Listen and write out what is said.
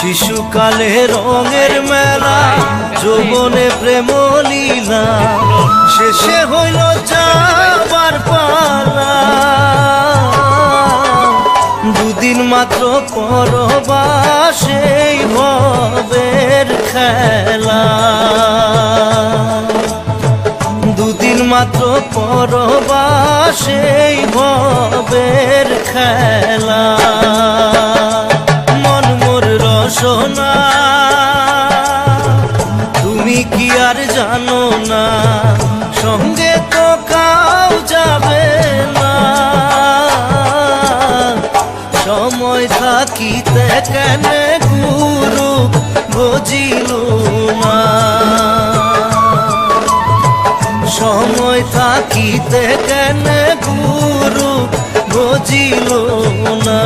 শিশুকালে রঙের মেলা, যৌবনে প্রেম লীলা, শেষে হইল যাবার পালা। দুদিন মাত্র পরবাসেই ভবের খেলা, দুদিন মাত্র পরবাসেই ভবের খেলা। মন মোর রসনা তুমি কি আর জানো না, সঙ্গে তো কাউ যাবে না। সময় থাকিতে কেন গুরু বুঝিল না, সময় থাকিতে কেন গুরু বুঝিল না।